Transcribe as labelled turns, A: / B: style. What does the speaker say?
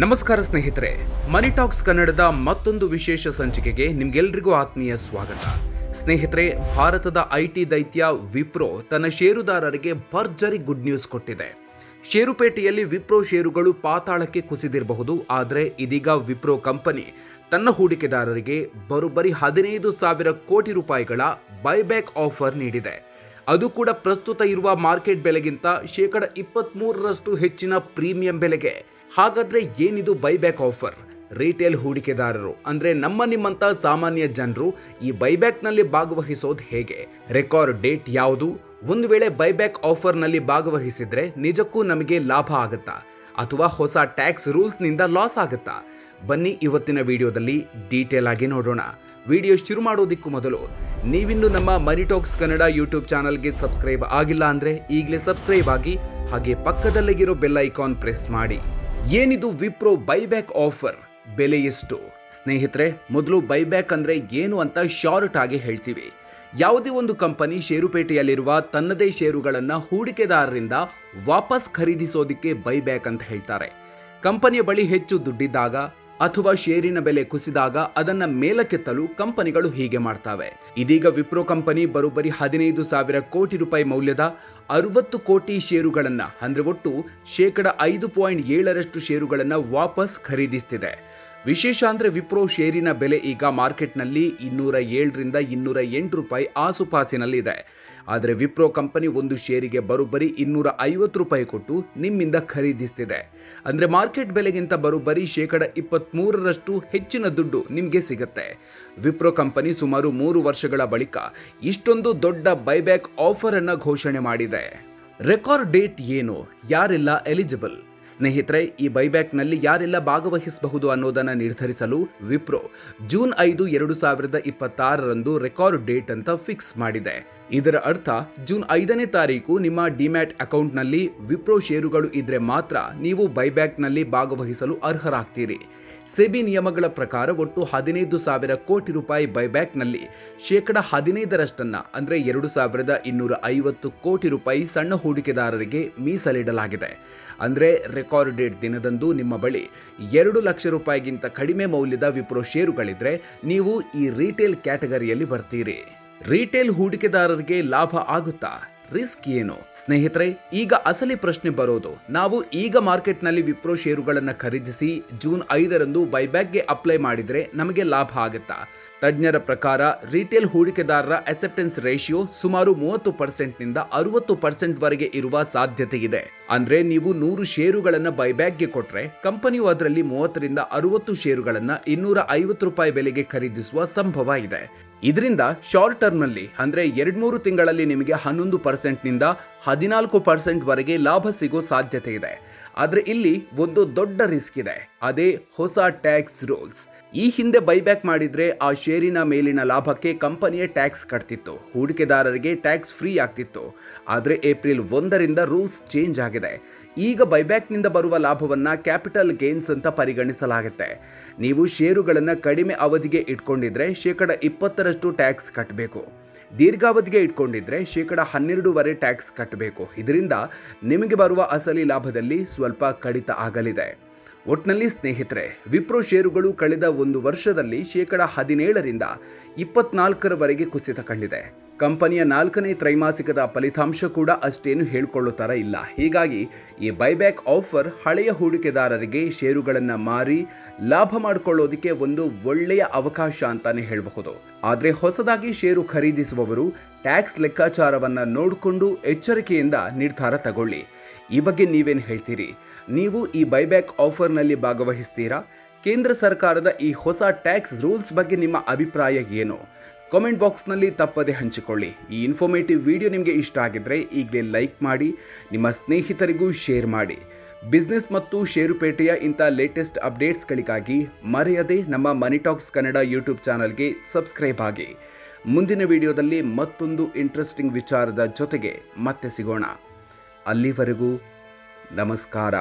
A: ನಮಸ್ಕಾರ ಸ್ನೇಹಿತರೆ, ಮನಿ ಟಾಕ್ಸ್ ಕನ್ನಡದ ಮತ್ತೊಂದು ವಿಶೇಷ ಸಂಚಿಕೆಗೆ ನಿಮ್ಗೆಲ್ರಿಗೂ ಆತ್ಮೀಯ ಸ್ವಾಗತ. ಸ್ನೇಹಿತರೆ, ಭಾರತದ ಐಟಿ ದೈತ್ಯ ವಿಪ್ರೋ ತನ್ನ ಷೇರುದಾರರಿಗೆ ಭರ್ಜರಿ ಗುಡ್ ನ್ಯೂಸ್ ಕೊಟ್ಟಿದೆ. ಷೇರುಪೇಟೆಯಲ್ಲಿ ವಿಪ್ರೋ ಷೇರುಗಳು ಪಾತಾಳಕ್ಕೆ ಕುಸಿದಿರಬಹುದು, ಆದರೆ ಇದೀಗ ವಿಪ್ರೋ ಕಂಪನಿ ತನ್ನ ಹೂಡಿಕೆದಾರರಿಗೆ ಬರೋಬ್ಬರಿ 15,000 ಕೋಟಿ ರೂಪಾಯಿಗಳ ಬೈಬ್ಯಾಕ್ ಆಫರ್ ನೀಡಿದೆ. ಅದು ಕೂಡ ಪ್ರಸ್ತುತ ಇರುವ ಮಾರ್ಕೆಟ್ ಬೆಲೆಗಿಂತ 23% ಹೆಚ್ಚಿನ ಪ್ರೀಮಿಯಂ ಬೆಲೆಗೆ. ಹಾಗಾದ್ರೆ ಏನಿದು ಬೈಬ್ಯಾಕ್ ಆಫರ್? ರಿಟೇಲ್ ಹೂಡಿಕೆದಾರರು ಅಂದ್ರೆ ನಿಮ್ಮಂತ ಸಾಮಾನ್ಯ ಜನರು ಈ ಬೈಬ್ಯಾಕ್ನಲ್ಲಿ ಭಾಗವಹಿಸೋದು ಹೇಗೆ? ರೆಕಾರ್ಡ್ ಡೇಟ್ ಯಾವುದು? ಒಂದು ವೇಳೆ ಬೈಬ್ಯಾಕ್ ಆಫರ್ನಲ್ಲಿ ಭಾಗವಹಿಸಿದ್ರೆ ನಿಜಕ್ಕೂ ನಮಗೆ ಲಾಭ ಆಗುತ್ತಾ ಅಥವಾ ಹೊಸ ಟ್ಯಾಕ್ಸ್ ರೂಲ್ಸ್ನಿಂದ ಲಾಸ್ ಆಗುತ್ತಾ? ಬನ್ನಿ ಇವತ್ತಿನ ವಿಡಿಯೋದಲ್ಲಿ ಡೀಟೇಲ್ ಆಗಿ ನೋಡೋಣ. ವಿಡಿಯೋ ಶುರು ಮಾಡೋದಕ್ಕೂ ಮೊದಲು ನೀವಿನ್ನು ನಮ್ಮ ಮನಿ ಟಾಕ್ಸ್ ಕನ್ನಡ ಯೂಟ್ಯೂಬ್ ಚಾನಲ್ಗೆ ಸಬ್ಸ್ಕ್ರೈಬ್ ಆಗಿಲ್ಲ ಅಂದ್ರೆ ಈಗಲೇ ಸಬ್ಸ್ಕ್ರೈಬ್ ಆಗಿ, ಹಾಗೆ ಪಕ್ಕದಲ್ಲಿರೋ ಬೆಲ್ ಐಕಾನ್ ಪ್ರೆಸ್ ಮಾಡಿ. ಏನಿದು ವಿಪ್ರೋ ಬೈಬ್ಯಾಕ್ ಆಫರ್? ಬೆಲೆ ಎಷ್ಟು? ಸ್ನೇಹಿತರೆ, ಮೊದಲು ಬೈಬ್ಯಾಕ್ ಅಂದ್ರೆ ಏನು ಅಂತ ಶಾರ್ಟ್ ಆಗಿ ಹೇಳ್ತೀವಿ. ಯಾವುದೇ ಒಂದು ಕಂಪನಿ ಷೇರುಪೇಟೆಯಲ್ಲಿರುವ ತನ್ನದೇ ಷೇರುಗಳನ್ನು ಹೂಡಿಕೆದಾರರಿಂದ ವಾಪಸ್ ಖರೀದಿಸೋದಕ್ಕೆ ಬೈಬ್ಯಾಕ್ ಅಂತ ಹೇಳ್ತಾರೆ. ಕಂಪನಿಯ ಬಳಿ ಹೆಚ್ಚು ದುಡ್ಡಿದ್ದಾಗ ಅಥವಾ ಷೇರಿನ ಬೆಲೆ ಕುಸಿದಾಗ ಅದನ್ನ ಮೇಲಕ್ಕೆತ್ತಲು ಕಂಪನಿಗಳು ಹೀಗೆ ಮಾಡ್ತವೆ. ಇದೀಗ ವಿಪ್ರೋ ಕಂಪನಿ ಬರೋಬ್ಬರಿ 15,000 ಕೋಟಿ ರೂಪಾಯಿ ಮೌಲ್ಯದ 60 ಕೋಟಿ ಷೇರುಗಳನ್ನ, ಅಂದ್ರೆ ಒಟ್ಟು 5.7% ಷೇರುಗಳನ್ನ ವಾಪಸ್ ಖರೀದಿಸ್ತಿದೆ. ವಿಶೇಷ ಅಂದ್ರೆ ವಿಪ್ರೋ ಷೇರಿನ ಬೆಲೆ ಈಗ ಮಾರ್ಕೆಟ್ನಲ್ಲಿ 207ರಿಂದ 208 ರೂಪಾಯಿ ಆಸುಪಾಸಿನಲ್ಲಿದೆ. ಆದರೆ ವಿಪ್ರೋ ಕಂಪನಿ ಒಂದು ಷೇರಿಗೆ ಬರೋಬ್ಬರಿ 250 ರೂಪಾಯಿ ಕೊಟ್ಟು ನಿಮ್ಮಿಂದ ಖರೀದಿಸ್ತಿದೆ. ಅಂದ್ರೆ ಮಾರ್ಕೆಟ್ ಬೆಲೆಗಿಂತ ಬರೋಬ್ಬರಿ 23% ಹೆಚ್ಚಿನ ದುಡ್ಡು ನಿಮಗೆ ಸಿಗುತ್ತೆ. ವಿಪ್ರೋ ಕಂಪನಿ ಸುಮಾರು 3 ವರ್ಷಗಳ ಬಳಿಕ ಇಷ್ಟೊಂದು ದೊಡ್ಡ ಬೈಬ್ಯಾಕ್ ಆಫರ್ ಅನ್ನ ಘೋಷಣೆ ಮಾಡಿದೆ. ರೆಕಾರ್ಡ್ ಡೇಟ್ ಏನು? ಯಾರೆಲ್ಲ ಎಲಿಜಿಬಲ್? ಸ್ನೇಹಿತರೆ, ಈ ಬೈಬ್ಯಾಕ್ನಲ್ಲಿ ಯಾರೆಲ್ಲ ಭಾಗವಹಿಸಬಹುದು ಅನ್ನೋದನ್ನು ನಿರ್ಧರಿಸಲು ವಿಪ್ರೋ ಜೂನ್ 5, 2026ರಂದು ರೆಕಾರ್ಡ್ ಡೇಟ್ ಅಂತ ಫಿಕ್ಸ್ ಮಾಡಿದೆ. ಇದರ ಅರ್ಥ ಜೂನ್ 5ನೇ ತಾರೀಕು ನಿಮ್ಮ ಡಿಮ್ಯಾಟ್ ಅಕೌಂಟ್ನಲ್ಲಿ ವಿಪ್ರೋ ಷೇರುಗಳು ಇದ್ರೆ ಮಾತ್ರ ನೀವು ಬೈಬ್ಯಾಕ್ನಲ್ಲಿ ಭಾಗವಹಿಸಲು ಅರ್ಹರಾಗ್ತೀರಿ. ಸೆಬಿ ನಿಯಮಗಳ ಪ್ರಕಾರ ಒಟ್ಟು 15,000 ಕೋಟಿ ರೂಪಾಯಿ ಬೈಬ್ಯಾಕ್ನಲ್ಲಿ 15%, ಅಂದ್ರೆ 2,250 ಕೋಟಿ ರೂಪಾಯಿ ಸಣ್ಣ ಹೂಡಿಕೆದಾರರಿಗೆ ಮೀಸಲಿಡಲಾಗಿದೆ. ಅಂದ್ರೆ ರೆಕಾರ್ಡ್ ಡೇಟ್ ದಿನದಂದು ನಿಮ್ಮ ಬಳಿ 2 ಲಕ್ಷ ರೂಪಾಯಿಗಿಂತ ಕಡಿಮೆ ಮೌಲ್ಯದ ವಿಪ್ರೋ ಷೇರುಗಳಿದ್ರೆ ನೀವು ಈ ರಿಟೇಲ್ ಕ್ಯಾಟಗರಿಯಲ್ಲಿ ಬರ್ತೀರಿ. ರಿಟೇಲ್ ಹೂಡಿಕೆದಾರರಿಗೆ ಲಾಭ ಆಗುತ್ತಾ? ರಿಸ್ಕ್ ಏನು? ಸ್ನೇಹಿತರೆ, ಈಗ ಅಸಲಿ ಪ್ರಶ್ನೆ ಬರೋದು, ನಾವು ಈಗ ಮಾರ್ಕೆಟ್ನಲ್ಲಿ ವಿಪ್ರೋ ಷೇರುಗಳನ್ನು ಖರೀದಿಸಿ ಜೂನ್ 5ರಂದು ಬೈಬ್ಯಾಕ್ಗೆ ಅಪ್ಲೈ ಮಾಡಿದ್ರೆ ನಮಗೆ ಲಾಭ ಆಗುತ್ತಾ? ತಜ್ಞರ ಪ್ರಕಾರ ರಿಟೇಲ್ ಹೂಡಿಕೆದಾರರ ಅಕ್ಸೆಪ್ಟೆನ್ಸ್ ರೇಷಿಯೋ ಸುಮಾರು 30%ನಿಂದ 60% ವರೆಗೆ ಇರುವ ಸಾಧ್ಯತೆ ಇದೆ. ಅಂದ್ರೆ ನೀವು 100 ಷೇರುಗಳನ್ನು ಬೈಬ್ಯಾಕ್ಗೆ ಕೊಟ್ರೆ ಕಂಪನಿಯು ಅದರಲ್ಲಿ 30ರಿಂದ 60 ಷೇರುಗಳನ್ನು 250 ರೂಪಾಯಿ ಬೆಲೆಗೆ ಖರೀದಿಸುವ ಸಂಭವ ಇದೆ. ಇದರಿಂದ ಶಾರ್ಟ್ ಟರ್ಮ್ ನಲ್ಲಿ ಅಂದ್ರೆ 2-3 ತಿಂಗಳಲ್ಲಿ ನಿಮಗೆ 11%ನಿಂದ 14% ವರೆಗೆ ಲಾಭ ಸಿಗೋ ಸಾಧ್ಯತೆ ಇದೆ. ಆದ್ರೆ ಇಲ್ಲಿ ಒಂದು ದೊಡ್ಡ ರಿಸ್ಕ್ ಇದೆ, ಅದೇ ಹೊಸ ಟ್ಯಾಕ್ಸ್ ರೂಲ್ಸ್. ಈ ಹಿಂದೆ ಬೈಬ್ಯಾಕ್ ಮಾಡಿದ್ರೆ ಆ ಷೇರಿನ ಮೇಲಿನ ಲಾಭಕ್ಕೆ ಕಂಪನಿಯೇ ಟ್ಯಾಕ್ಸ್ ಕಟ್ತಿತ್ತು, ಹೂಡಿಕೆದಾರರಿಗೆ ಟ್ಯಾಕ್ಸ್ ಫ್ರೀ ಆಗ್ತಿತ್ತು. ಆದ್ರೆ ಏಪ್ರಿಲ್ 1ರಿಂದ ರೂಲ್ಸ್ ಚೇಂಜ್ ಆಗಿದೆ. ಈಗ ಬೈಬ್ಯಾಕ್ನಿಂದ ಬರುವ ಲಾಭವನ್ನ ಕ್ಯಾಪಿಟಲ್ ಗೇನ್ಸ್ ಅಂತ ಪರಿಗಣಿಸಲಾಗುತ್ತೆ. ನೀವು ಷೇರುಗಳನ್ನು ಕಡಿಮೆ ಅವಧಿಗೆ ಇಟ್ಕೊಂಡಿದ್ರೆ 20% ಟ್ಯಾಕ್ಸ್ ಕಟ್ಟಬೇಕು. ದೀರ್ಘಾವಧಿಗೆ ಇಟ್ಕೊಂಡಿದ್ರೆ 12% ಟ್ಯಾಕ್ಸ್ ಕಟ್ಟಬೇಕು. ಇದರಿಂದ ನಿಮಗೆ ಬರುವ ಅಸಲಿ ಲಾಭದಲ್ಲಿ ಸ್ವಲ್ಪ ಕಡಿತ ಆಗಲಿದೆ. ಒಟ್ನಲ್ಲಿ ಸ್ನೇಹಿತರೆ, ವಿಪ್ರೋ ಷೇರುಗಳು ಕಳೆದ 1 ವರ್ಷದಲ್ಲಿ 17ರಿಂದ 24% ಕುಸಿತ ಕಂಡಿದೆ. ಕಂಪನಿಯ 4ನೇ ತ್ರೈಮಾಸಿಕದ ಫಲಿತಾಂಶ ಕೂಡ ಅಷ್ಟೇನು ಹೇಳ್ಕೊಳ್ಳೋ ಇಲ್ಲ. ಹೀಗಾಗಿ ಈ ಬೈಬ್ಯಾಕ್ ಆಫರ್ ಹಳೆಯ ಹೂಡಿಕೆದಾರರಿಗೆ ಷೇರುಗಳನ್ನು ಮಾರಿ ಲಾಭ ಮಾಡಿಕೊಳ್ಳೋದಕ್ಕೆ ಒಂದು ಒಳ್ಳೆಯ ಅವಕಾಶ ಅಂತಾನೆ ಹೇಳಬಹುದು. ಆದರೆ ಹೊಸದಾಗಿ ಷೇರು ಖರೀದಿಸುವವರು ಟ್ಯಾಕ್ಸ್ ಲೆಕ್ಕಾಚಾರವನ್ನ ನೋಡಿಕೊಂಡು ಎಚ್ಚರಿಕೆಯಿಂದ ನಿರ್ಧಾರ ತಗೊಳ್ಳಿ. ಈ ಬಗ್ಗೆ ನೀವೇನು ಹೇಳ್ತೀರಿ? ನೀವು ಈ ಬೈಬ್ಯಾಕ್ ಆಫರ್ನಲ್ಲಿ ಭಾಗವಹಿಸ್ತೀರಾ? ಕೇಂದ್ರ ಸರ್ಕಾರದ ಈ ಹೊಸ ಟ್ಯಾಕ್ಸ್ ರೂಲ್ಸ್ ಬಗ್ಗೆ ನಿಮ್ಮ ಅಭಿಪ್ರಾಯ ಏನು? ಕಾಮೆಂಟ್ ಬಾಕ್ಸ್ನಲ್ಲಿ ತಪ್ಪದೆ ಹಂಚಿಕೊಳ್ಳಿ. ಈ ಇನ್ಫಾರ್ಮೇಟಿವ್ ವಿಡಿಯೋ ನಿಮಗೆ ಇಷ್ಟ ಆಗಿದ್ರೆ ಈಗಲೇ ಲೈಕ್ ಮಾಡಿ, ನಿಮ್ಮ ಸ್ನೇಹಿತರಿಗೂ ಶೇರ್ ಮಾಡಿ. ಬಿಸ್ನೆಸ್ ಮತ್ತು ಷೇರುಪೇಟೆಯ ಇಂಥ ಲೇಟೆಸ್ಟ್ ಅಪ್ಡೇಟ್ಸ್ಗಳಿಗಾಗಿ ಮರೆಯದೆ ನಮ್ಮ ಮನಿ ಟಾಕ್ಸ್ ಕನ್ನಡ ಯೂಟ್ಯೂಬ್ ಚಾನಲ್ಗೆ ಸಬ್ಸ್ಕ್ರೈಬ್ ಆಗಿ. ಮುಂದಿನ ವಿಡಿಯೋದಲ್ಲಿ ಮತ್ತೊಂದು ಇಂಟ್ರೆಸ್ಟಿಂಗ್ ವಿಚಾರದ ಜೊತೆಗೆ ಮತ್ತೆ ಸಿಗೋಣ. ಅಲ್ಲಿವರೆಗೂ ನಮಸ್ಕಾರ.